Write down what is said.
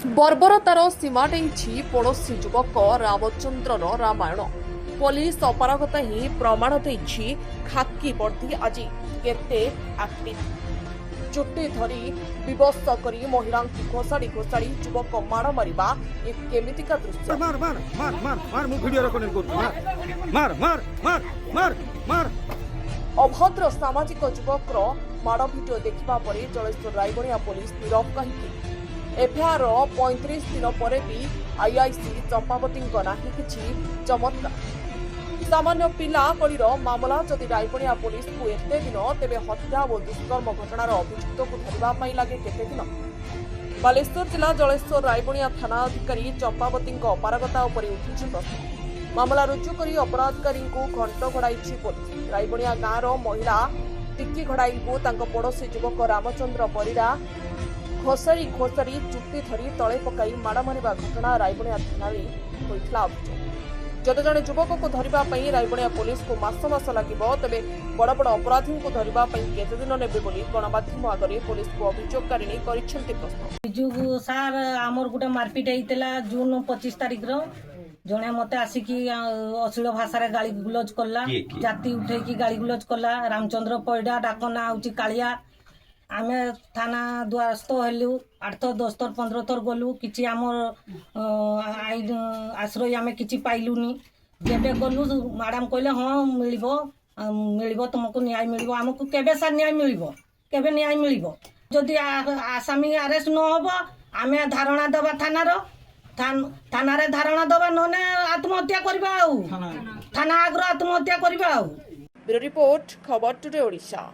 बर्बरतार सीमा डेइछि पड़ोशी युवक रामचंद्रर रामायण। पुलिस अपरागत ही प्रमाण देइछि खाकी वर्दी आज केते एक्टिव। चुट्टी धरी विवश करी महिला घोषाड़ी घोषाड़ी युवक माड़ मारिबा एक केमितिका दृश्य। मार मार मार मार मार मु वीडियो रेकॉर्डिंग करछु मार मार मार मार मार अभद्र सामाजिक युवकर माड़ भिडियो देखिबा परे जलेश्वर रायगणिया पुलिस नीरव कहिथि। एफआईआर 35 दिन पर भी आईआईसी चंपावती नाही किछि चमत्कार। सामान्य पिला कलिर मामला जदि रायगणिया पुलिस को एते दिन तेबे हत्या और दुष्कर्म घटनार अभियुक्त को धरबा पाई लागे केते दिन। बालेश्वर जिला जलेश्वर रायगणिया थाना अधिकारी चंपावती अपारगता उपरि उठिछि प्रश्न। मामला रुजु करी अपराधकारी को घंट घोड़ाइछि पुलिस। रायगणिया गाँवर महिला टिक्की घोड़ाई को तांको पड़ोशी युवक रामचंद्र परिड़ा घोषाड़ी घोषाड़ी चुट्टी धरी तले पकाई माड़ मारिबा घटना रायगणिया थानारे होइथिला अभियोग। जदि जड़े युवक को धरिबा पई रायगणिया पुलिस को मास मास लागिबो तेबे बड़ बड़ अपराधी को धरिबा पई केते दिन नेबे बोली गणमाध्यम आगरे पुलिस को अभियोगकारिणी करिसेंति प्रश्न। जो सार आमर गुटे मारपिट हेइतला जून 25 तारिख रो जने मते आसिकी अश्लील भाषा रे गाली गुलज करला, जाति उठे की गाली गुलज करला। रामचंद्र पैडा डाकना होची कालिया। आमे थाना द्वारस्थ हेलु 8 थर 10 थर 15 थर गलु किछि आमर आईन आश्रय आमे किछि पाइलुनी। जेबे गलु मैडम कहले हां मिलिबो मिलिबो तुमको न्याय मिलिबो। हमको केबे सा न्याय मिलिबो केबे न्याय मिलिबो जदि आसामी अरेस्ट न होबो आमे धारणा दबा थानार थाना रे धारणा दबा नने आत्महत्या करबा थाना आग्र आत्महत्या करबा। ब्यूरो रिपोर्ट खबर टुडे ओडिशा।